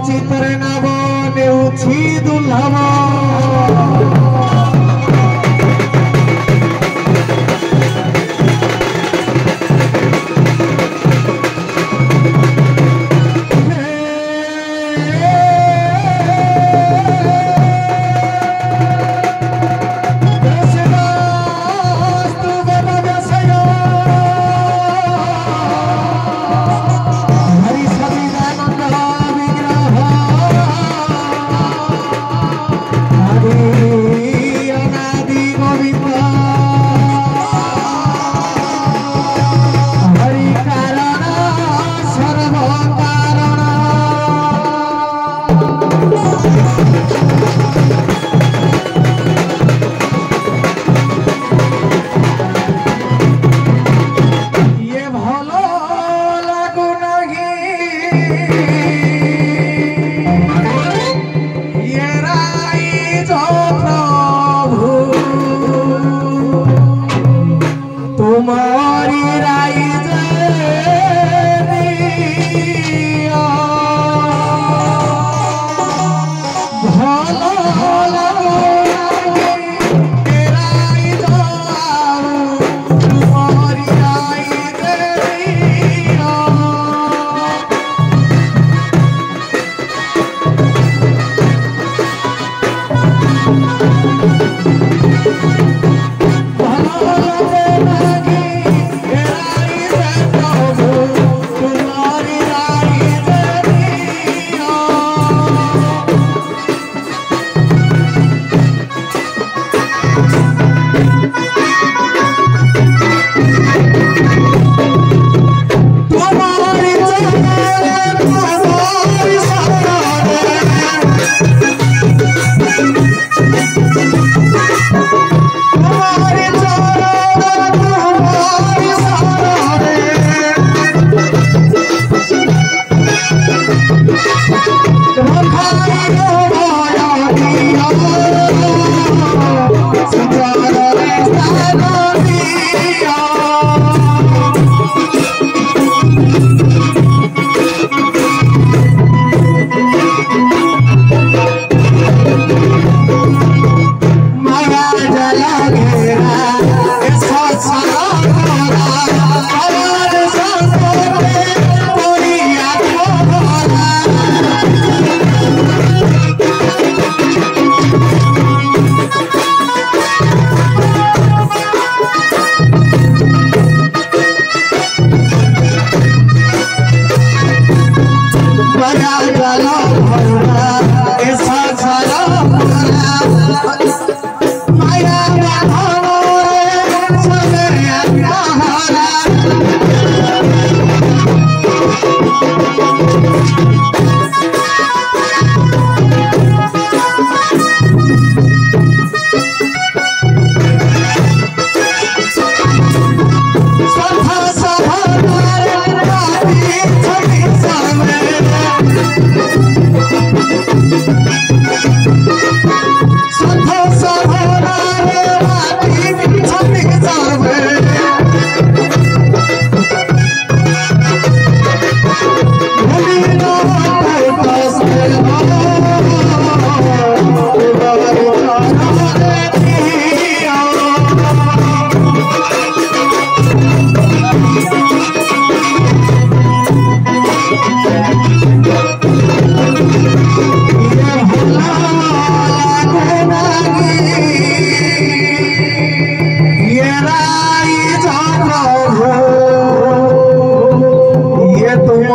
चित्रे नव नेउछि दुर्लभ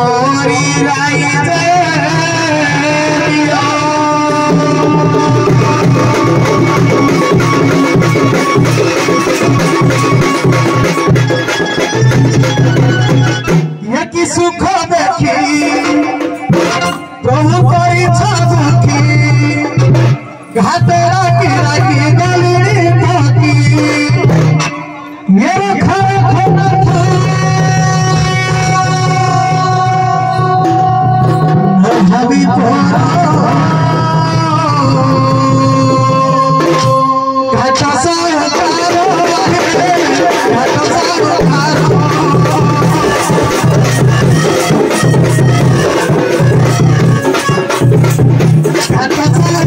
मोरी राई कि सुख देखी प्रभु करी छुखी घाटे राखी राखी गली ढाकी मेरे खरा खोना था हबी घाटा सा घाटा सा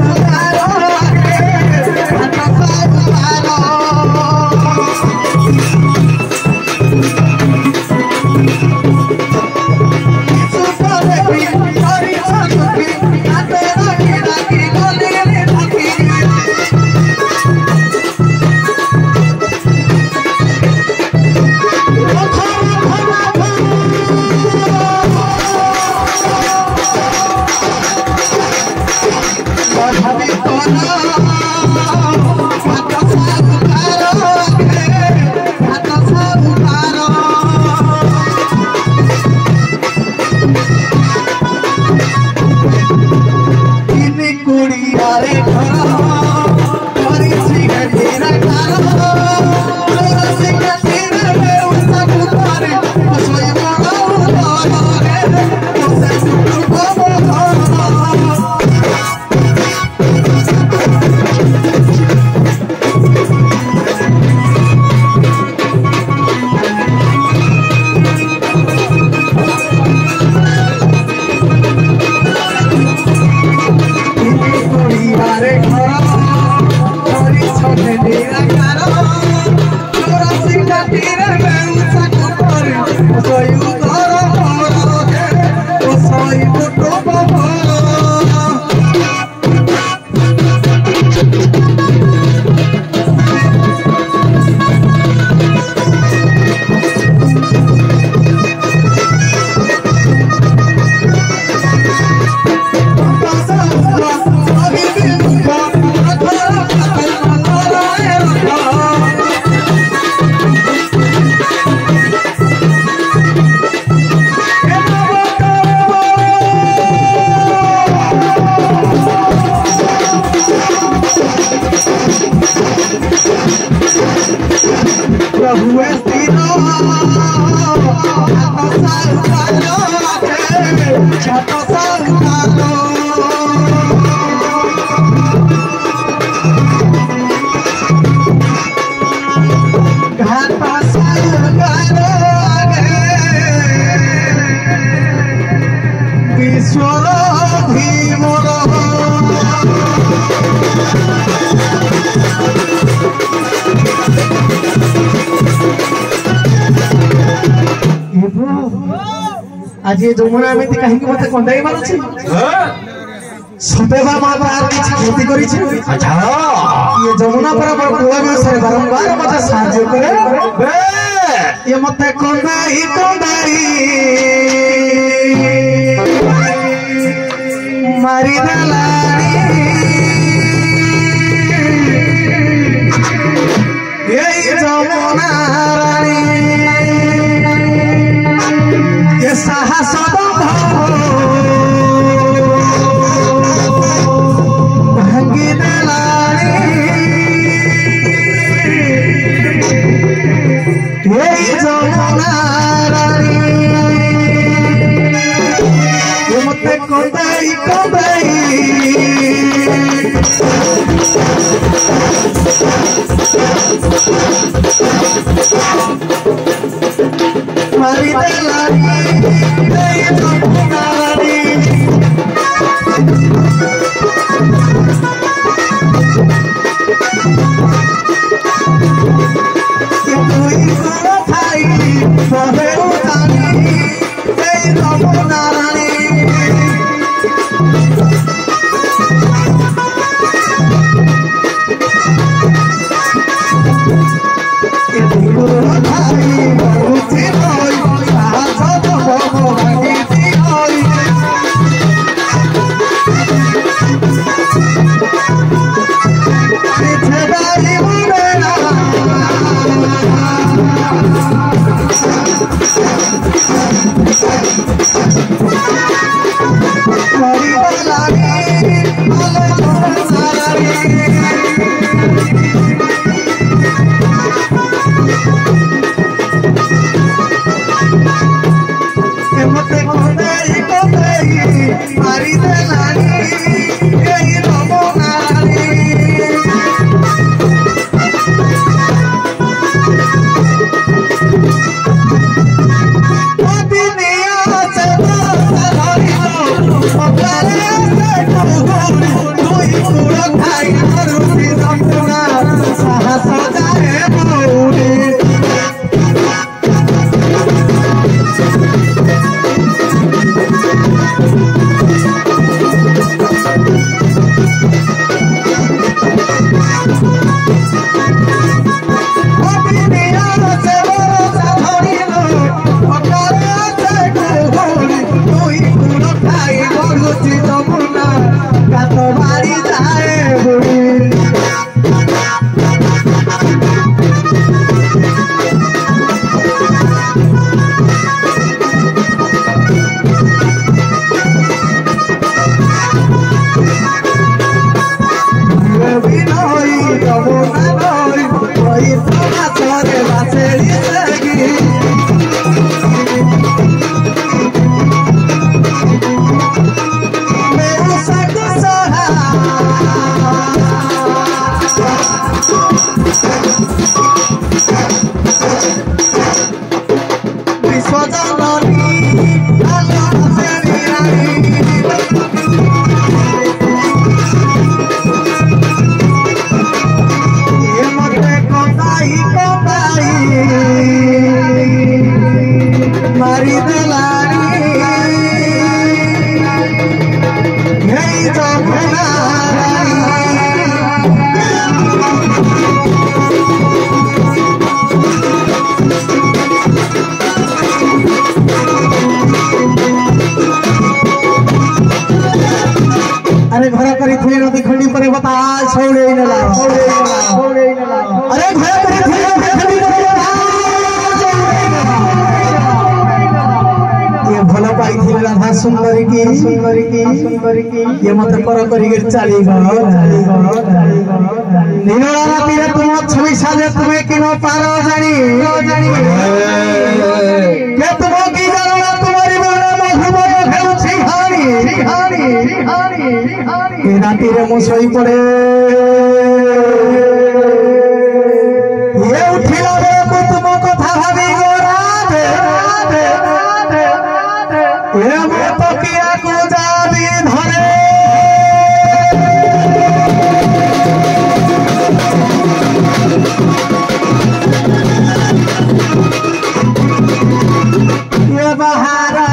आज ये जमुना में कहीं के मते कंडाई मारुछि सतेबा माता किछ खेती करी छी अच्छा ये जमुना पर कुआ में से बारंबार मते साहाय्य करे ये मते कंडाई मारी दलानी ये जमुना रानी ये साहस भंगी दलानी ये जमुना रानी ये मते कोई मारी दलानी ये जमुना रानी ये कोई को थाई सहे उतानी ये जमुना रानी ये को थाई बहुत ही साहस तो भगवान की अरे घर करी थी नदी खंडी पर बता छोड़े नला अरे घर करी थी नदी खंडी पर बता ये भला पाई थी राधा सुंदरी की ये मत पर करी के चली गो निनोरा राती रे तुम छवि साजे तुम्हें किनो पारो जानी के तुम की जानो तुम्हारी मोना मधुमय खेल छिहानी राती रे मु सोई पड़े ये उठिला रे मु तुम कथा भाबी गो राधे ये मु तकिया को जाबी धरे ये बहारा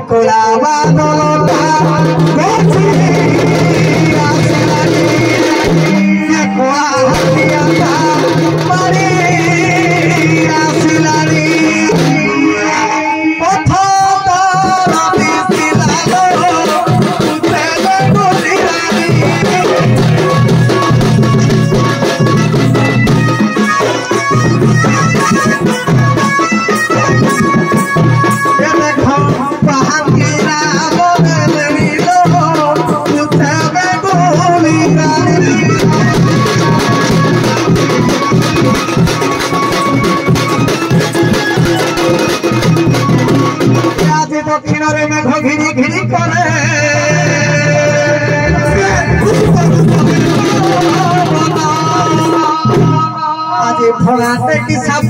कोलावा दोलता गोची आसलानी ये कोलावा था मारी आसलानी पथा तारा बिसिला लो उते गोलीरानी ये देखो दक्षिण में घिरी घिरी करे आज फलाते की साप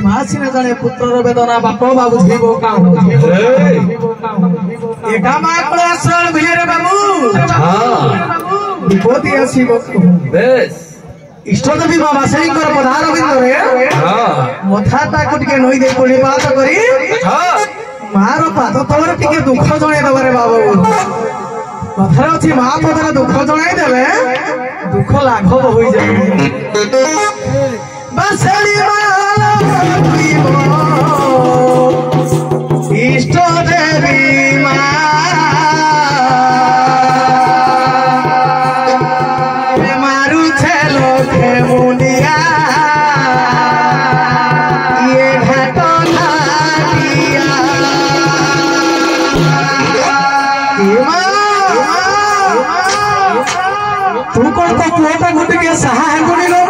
मासिने जने पुत्रर वेदना बाप बाबू झेबो काम एका माकळ असळ भिरे बाबू विपत्ति आसीबो बेस इष्टदेवी बाबा सेकर पधार बिंदरे मथा ताकु टिके नई दे कोणी बात करी मार पाद तोर टिके दुख जणाई दबारे बाबू कथार अछि मा पदर दुख जणाई देले दुख लाघव होई जाय बसली माला इष्ट देवी मारू छे लोके मुनिया ये घाटो घाटिया तू कौन तो पुआटा घुट के सहा है गुनी लो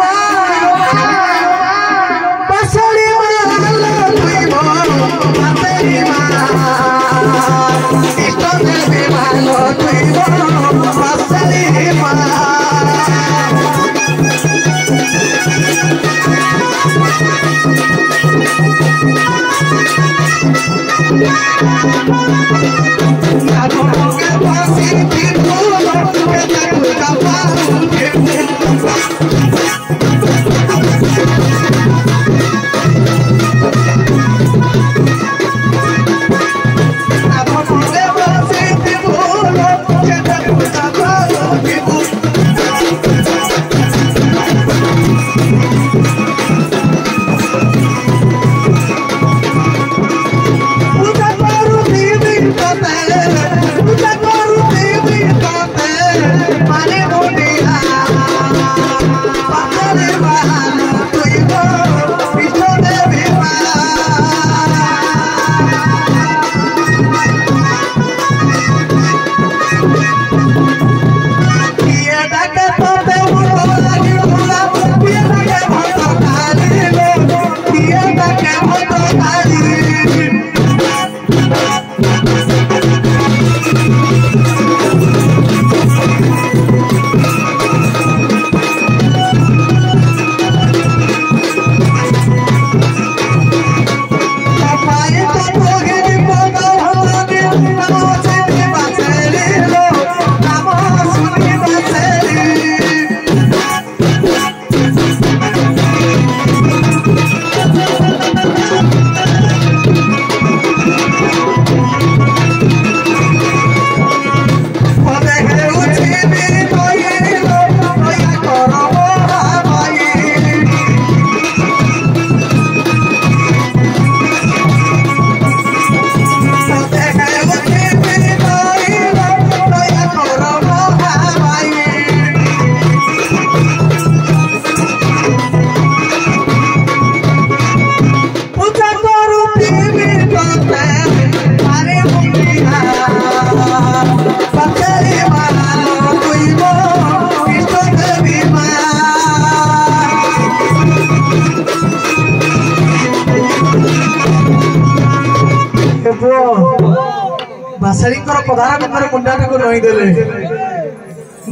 बासरीकर पधार बिंदर मुंडाटा को नई देले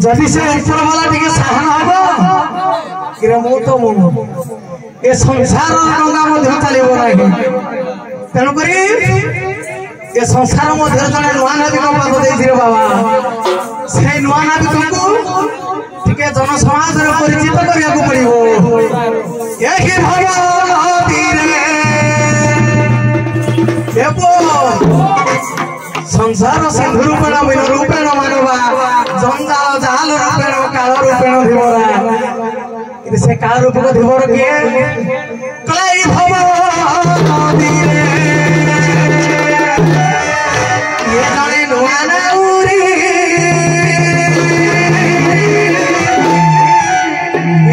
जदि से ऊपर वाला टिके साहन हबो किरे मो तो मो ए संसार रंगा मध्य चलिबो नाही तेनु करी ए संसार मध्य जने नुआ नबी को बात देई रे बाबा से नुआ नबी तुमको टिके जन समाज रे परिचित करिया को पड़िबो एही भगवती रे एबो संसार सिंधु रूपेण मानवा जंजाल जाल रूपेण काल रूपेण धीवरा इति से काल रूप को धीवर किए कलाई भवती रे ये जने नुआ नाउरी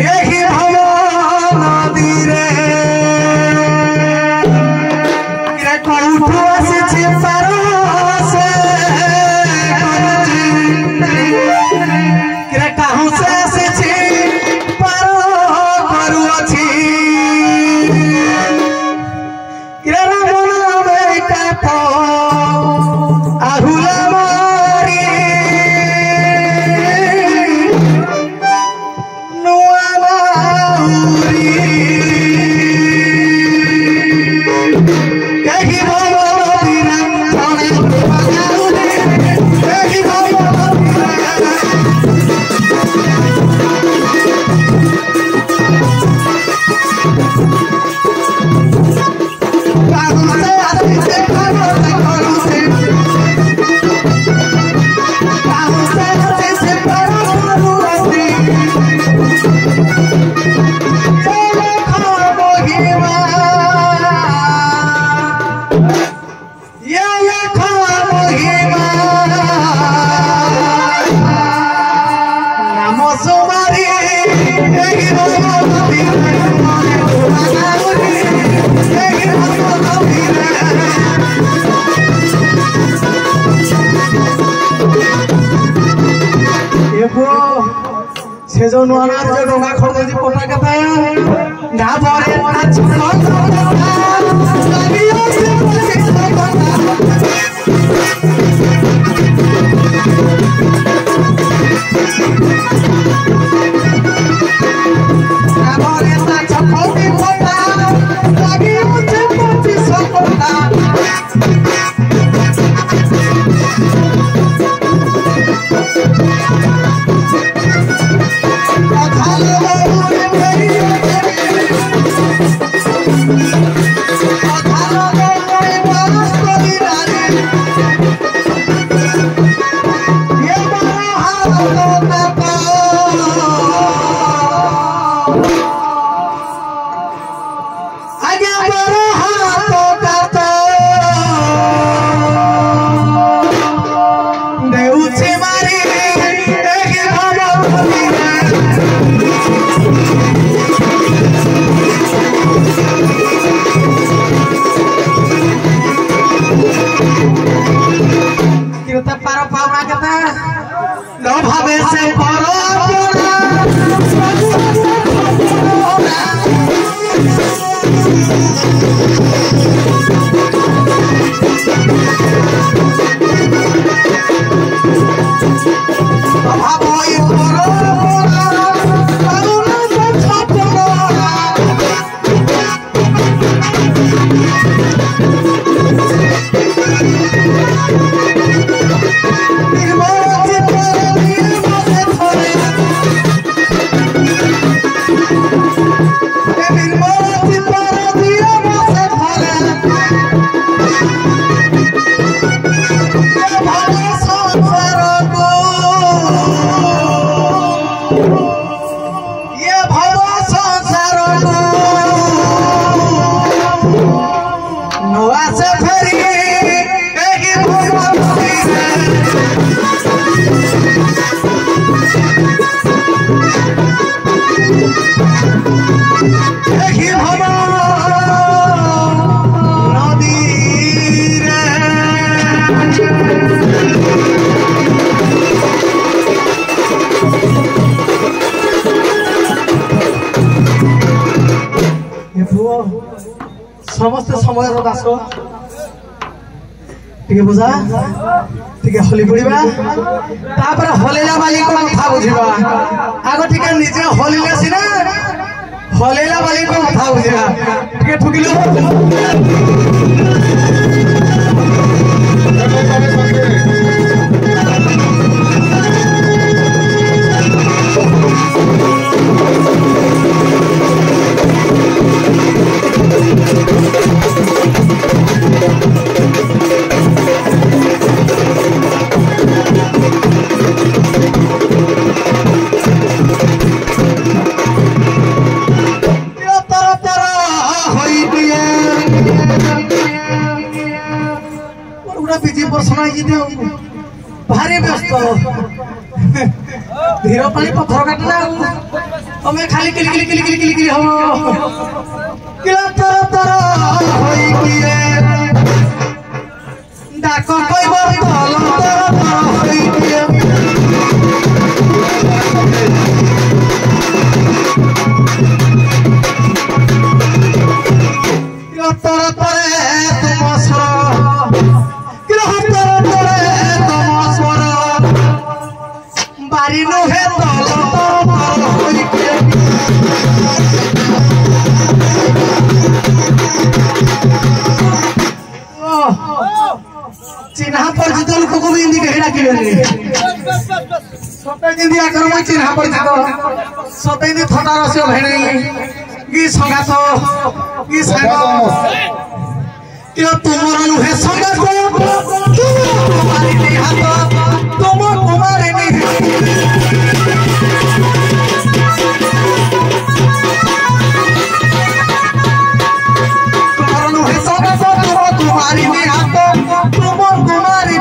यही भवती रे किरे कौठु आसी पारो आहुला मारी महिमा नाम सुमारी से जो नुआनार जो डोंगा खोल दे पोटा कहता है ना बोरे नाच समस्त समय दास टिके बुझा टिके हली पड़िबा तापर हलेला बाली को कथा बुझिबा आगो टिके निजे हलिले सिना हलेला बाली को कथा बुझिबा टिके ठुकिलो भारी व्यस्त धीर पानी पत्थर काटना हमें खाली किली किली किली किली किली किली हम किला तर तर होई किए डाक कइब तल तर तर होई किए किला तर तर तुम स्वर किला तर तर बारी नो है तल तर होई किए चिन्हा परिचित लोक को भी इंदी हेडा किले सते इंदी आक्रमण चिन्हा परिचित सते इंदी थटा रस्य भेणे की संगात की संग कि तुमर नुहे संगात तुम्हारी निहात तुम कुमारी तुम्हारी निहात तुम कुमारी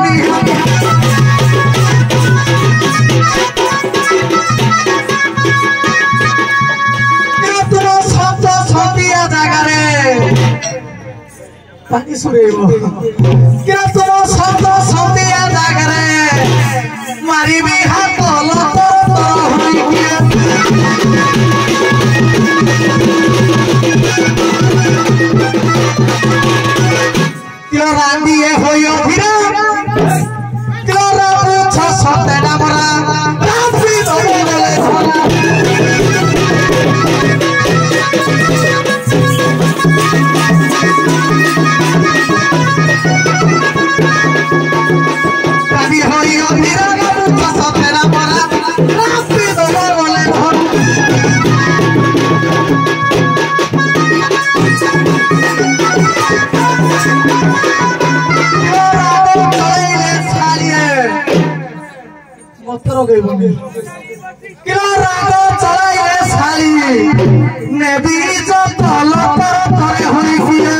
पानी सुरेबो क्या तुम सब सौदिया जागरे मारी भी हाथ लतो तो हुई क्या क्यों रांदी ये होयो फिरा क्यों राबू छो सोते डामरा राबी तो बोले थोड़ा राबी होयो फिरा राबू छो सोते डामरा राबी तो बोले थोड़ा मतरो गई बने किला रागो चलाइले साली नेबी जो तलो पर करे होई किया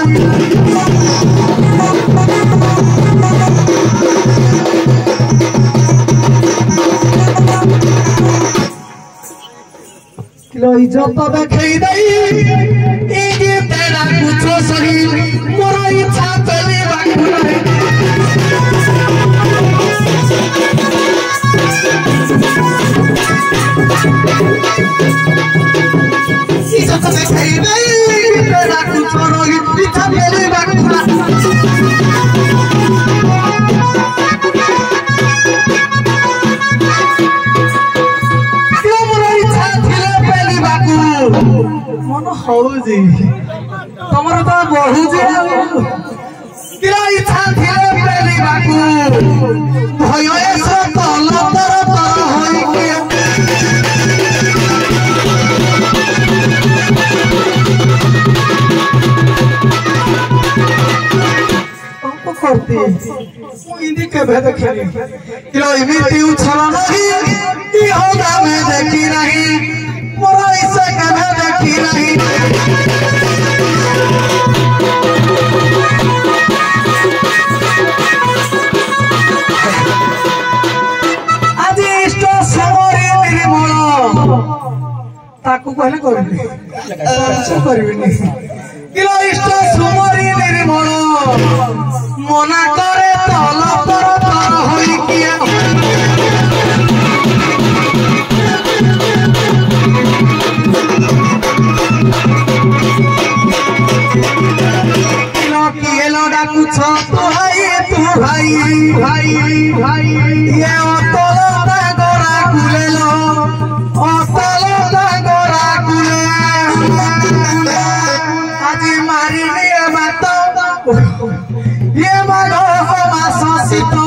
किलो इज्जत देखई दई ई के तेरा कुछ सही मोर इच्छा चली बाकी इज्जत देखई दई तेरा कुछ रोगी इच्छा चली बाकी मन हौजी तमर तो बहुजी किला इच्छा थिले पेली बाकू भय एसो तल तर तर होई के पंप करती इंदी के भेद खेली किला इमिति उछला नहीं ई होगा मैं देखी नहीं मोरा इसे के भेद देखी नहीं ताकू कहले करबी अच्छा करबी नहीं किलो इष्ट सुमरी निर्मल मना करे तल पर तर होई किया किलो किलो डाकू छ तू भाई भाई भाई ये अतल ता गोरा कुलेलो अतल ये मानो मासो सीतो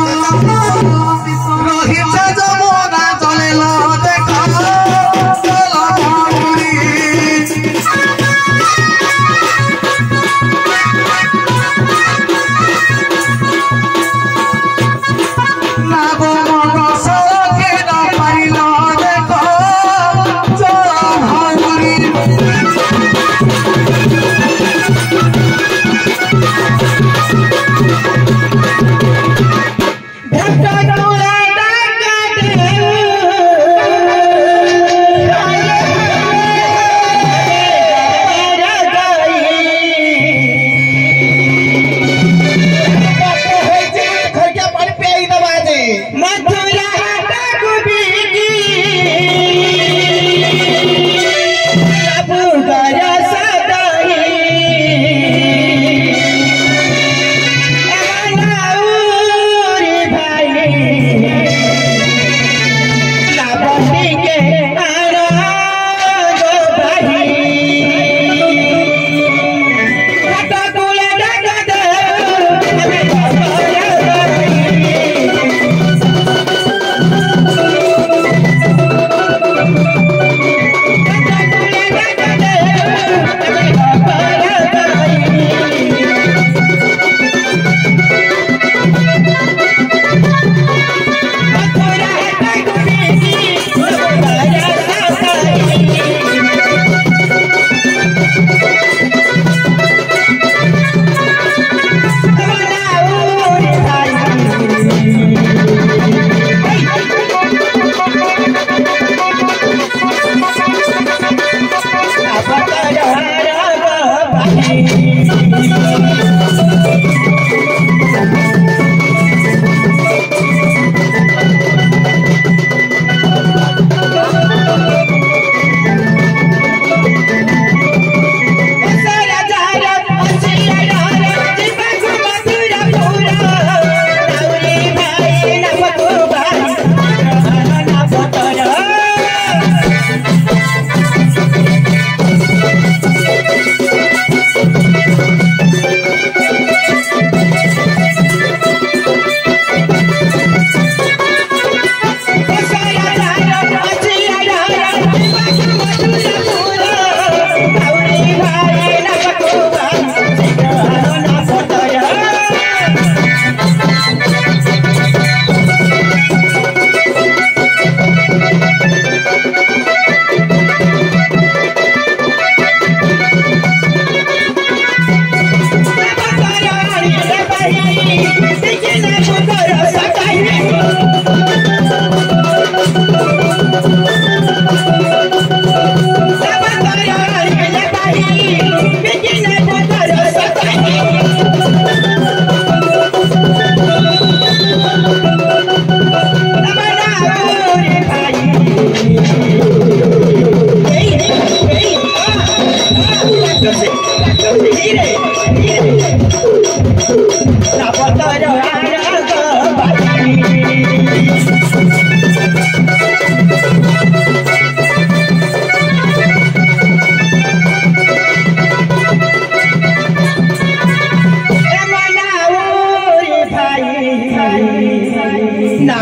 रोहित जमुना चले लो देखो चलो पूरी ना गो मगो सके न पाइलो देखो चलो पूरी Hey,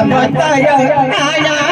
मतय आया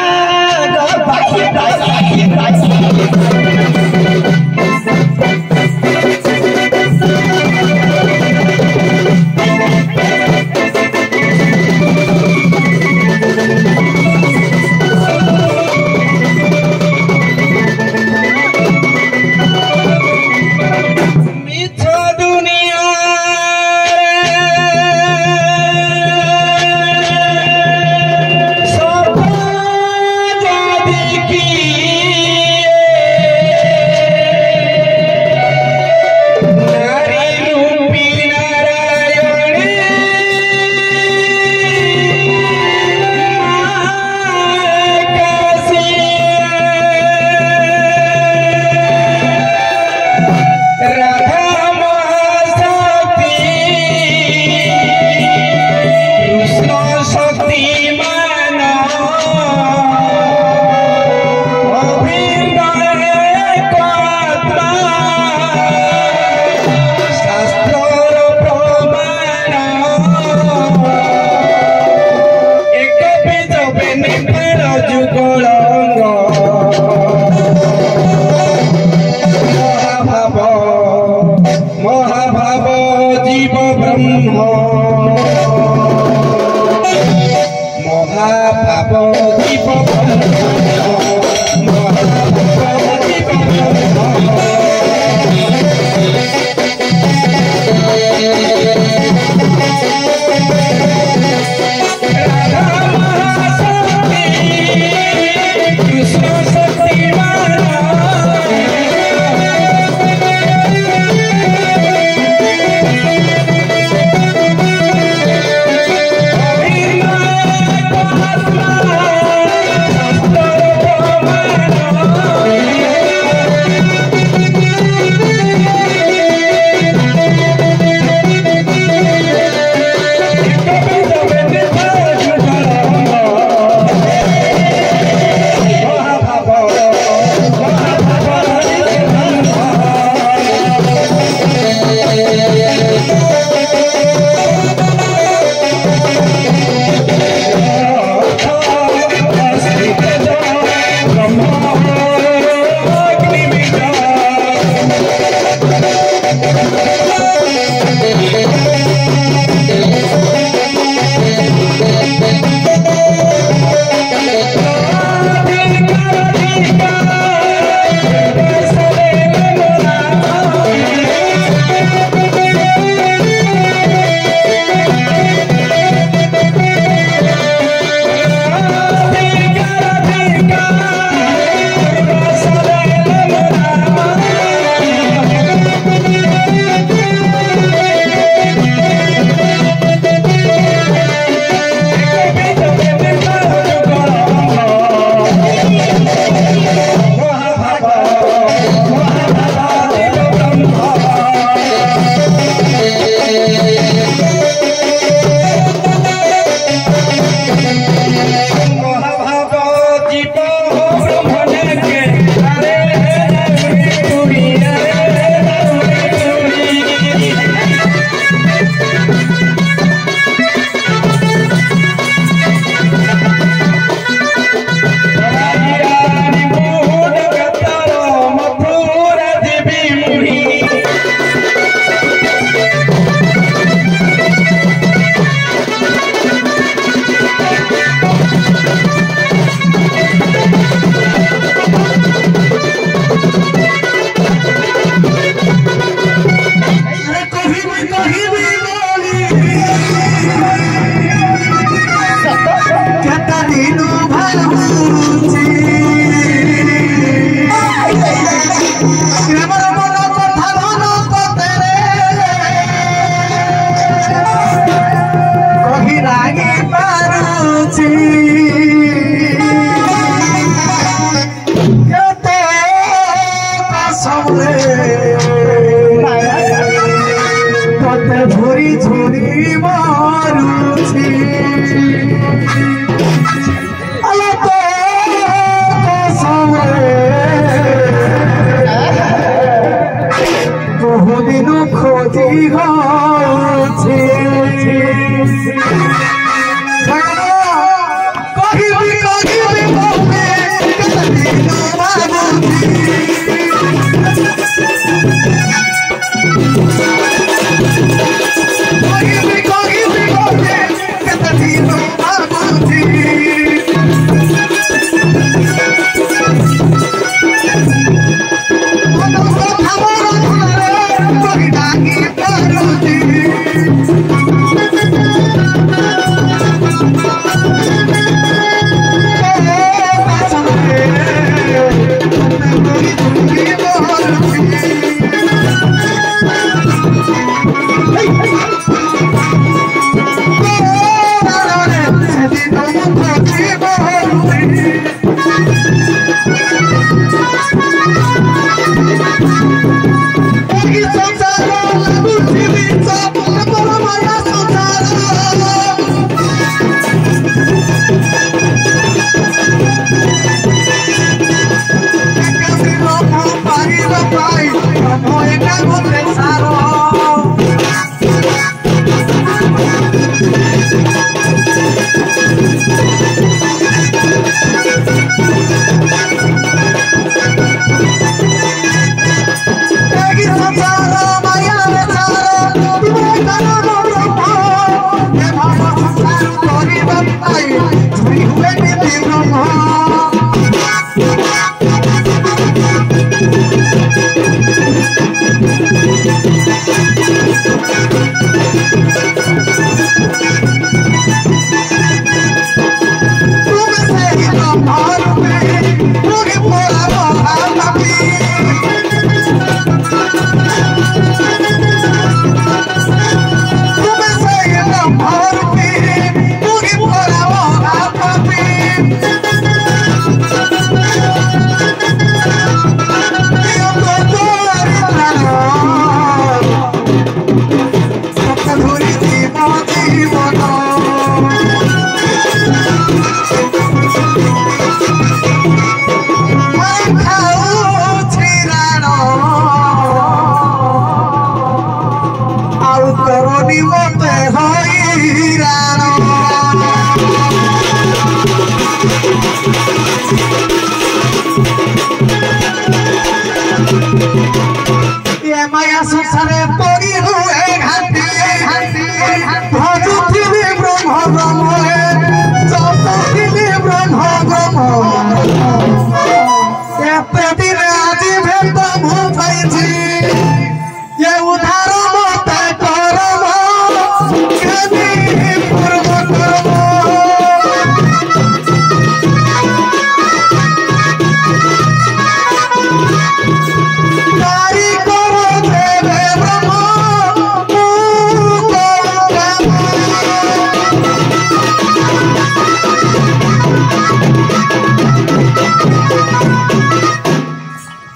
पाई झुरी हुए नीति ब्रह्म माया संसारे पड़ी हुए घाटी भजुथिले ब्रह्म ब्रह्म जपथिले ब्रह्म ब्रह्म एते दिन आज भेट भू पाइछि ये उधार मत करम केनी पूर्व कर्म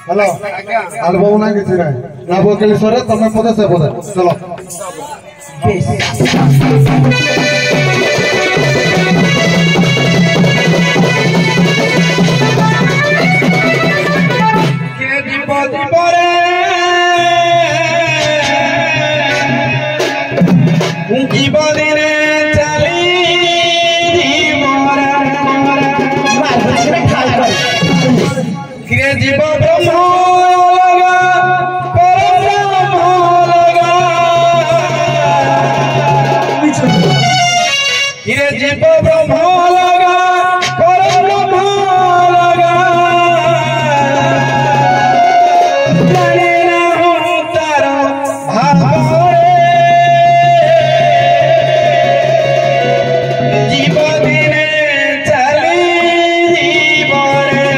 हेलो अल्बम ना किसी रे ना बोकेली सरे तमे पदे से पदे चलो के दीपति परे जीवनी रे चली जीवरा के जीव ब्रह्म जीव ब्रह्म लगा परब्रह्म लगा जाने ना हूँ तार भावरे जीव दिने चली जीवरे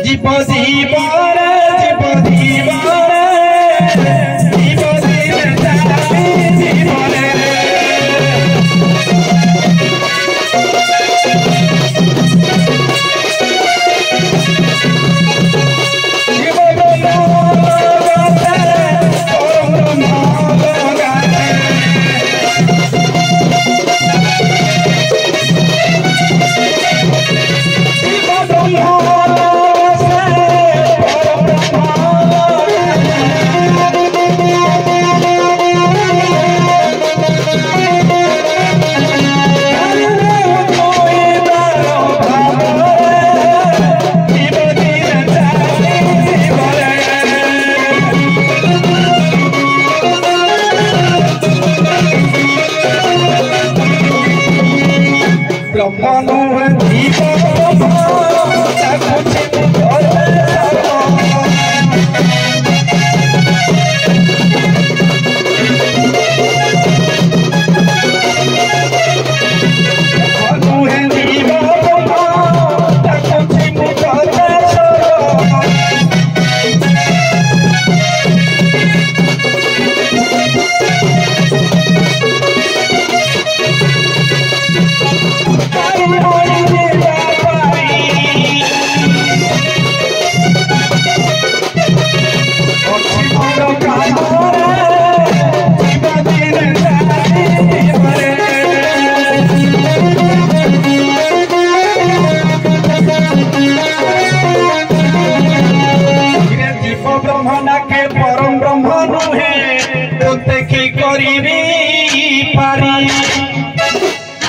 जीव जीवरे जीव जीवरे जीव दिने चली जीवरे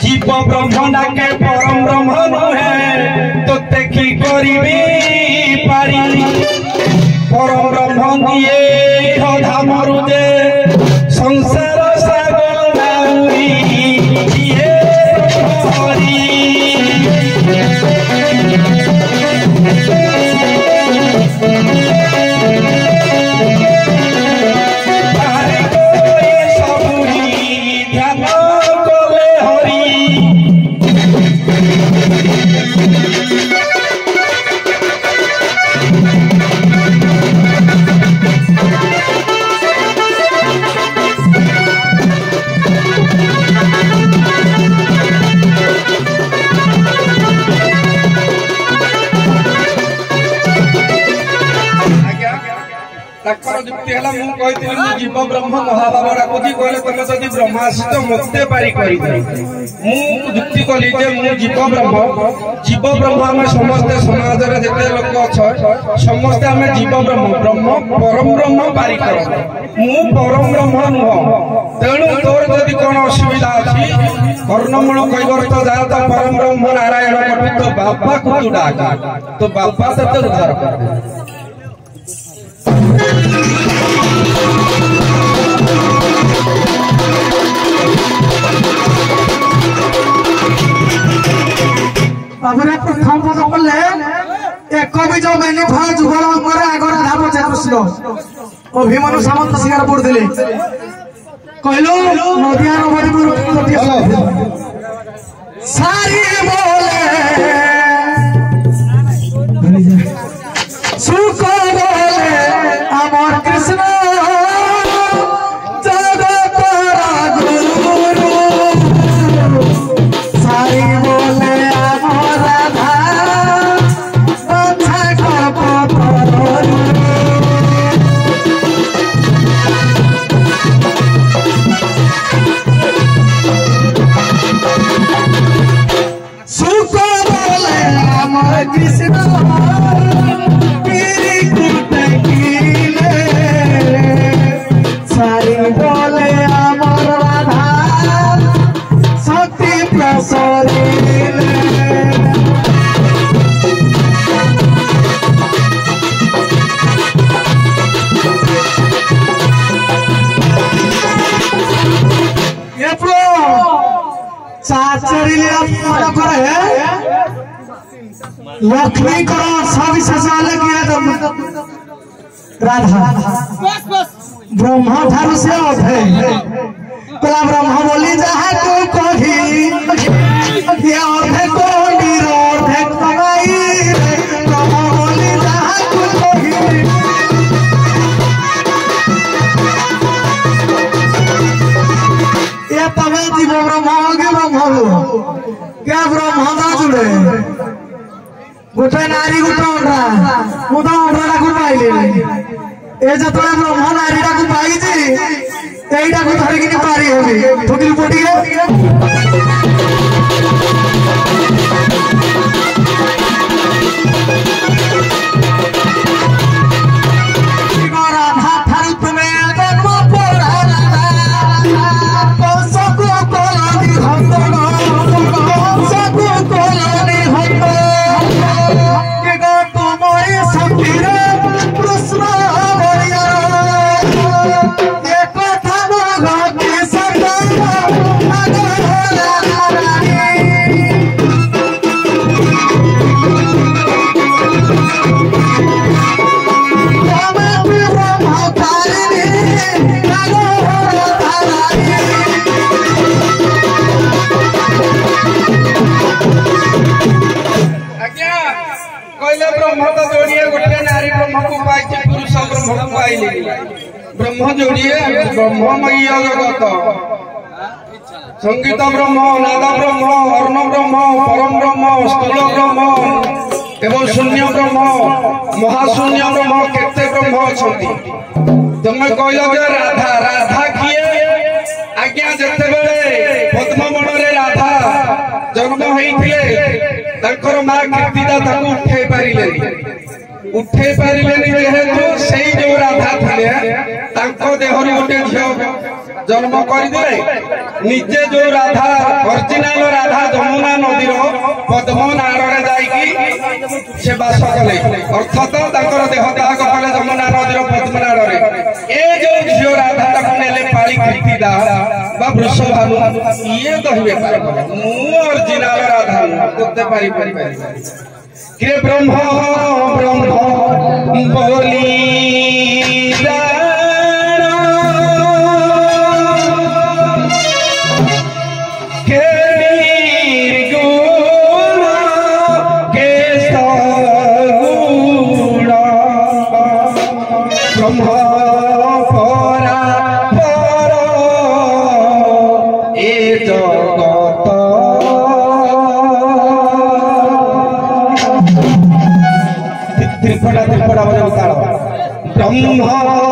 जीव ब्रह्म डाके परम ब्रह्म नुहे तो देखी करी पारी परम ब्रह्म दिए धामरु जे संसार सागर ଯୁକ୍ତି ହେଲା ମୁଁ କହିଥିଲି ମୁଁ ଜୀବ ବ୍ରହ୍ମ ମହାଭାବ ଡାକୁଛି କହିଲେ ତମେ ଯଦି ବ୍ରହ୍ମାସିତ ମୋତେ ପାରି କରିଦିଅ ମୁଁ ଯୁକ୍ତି କଲି ଯେ ମୁଁ ଜୀବ ବ୍ରହ୍ମ ଆମେ ସମସ୍ତେ ସମାଜରେ ଯେତେ ଲୋକ ଅଛ ସମସ୍ତେ ଆମେ ଜୀବ ବ୍ରହ୍ମ ପରମ ବ୍ରହ୍ମ ପାରି କର ମୁଁ ପରମ ବ୍ରହ୍ମ ନୁହଁ ତେଣୁ ତୋର ଯଦି କଣ ଅସୁବିଧା ଅଛି କର୍ଣ୍ଣମୂଳ କୈବର୍ତ୍ତ ଜାତ ପରମ ବ୍ରହ୍ମ ନାରାୟଣ କଟୁ ତୋ ବାପାକୁ ତୁ ଡାକ ତୋ ବାପା ତତେ ଉଦ୍ଧାର କରିବେ। তারপরে প্রথম পদ করলে এক বীজ মেনি ফল যুগল করে আগ রাধা পচে কৃষ্ণ অভিমন্যু সামন্ত শিকার পড়লে কহিল নদিয়া নবদ্বীপুর সারি বলে সুখ বলে আমার কৃষ্ণ लक्ष्मी करो सब सजाले किया राधा ब्रह्मा ठारू से अधे कला ब्रह्मा बोली जहाँ तू कही ये अधे को निरोधे कमाई ब्रह्मा बोली जहाँ तू कही ये तबे जीव ब्रह्मा के ब्रह्मा क्या ब्रह्मा ना जुड़े गोटे नारी गोटे अंडा मुझे अंडा को पाइले ए जो ब्रह्म नारी को पाई यहीटा को धरिकी पारी हेबी ठोकिल पड़ी राधा ठार तुम्हें जन्म पड़ा सबको कलानी सबको कलानी ब्रह्म जोड़िए ब्रह्ममय जगत संगीत ब्रह्म नाद ब्रह्म अर्ण ब्रह्म परम ब्रह्म स्थूल ब्रह्म एवं शून्य ब्रह्म महाशून्य ब्रह्म केते ब्रह्म अछंती तमे कहलो जे राधा राधा किए आज्ञा जते बेले पद्मवन रे राधा जन्म होइथिले ताकर मां कीर्तिदा ताकू उठे पारिले जेहेतु से जो राधा थे देहर गोटे झील जन्म करदे निजे जो राधा ओरिजिनाल राधा जमुना नदीर पद्म नाड़े जा बास कले अर्थात देह त्याग कले जमुना नदीर पद्म नाड़े ए जो झील राधा ने पाली कीर्तिदा वृषभानु ये कहे ओरिजिनाल राधा करते पारि कि ब्रह्म ब्रह्म बोली ब्रह्म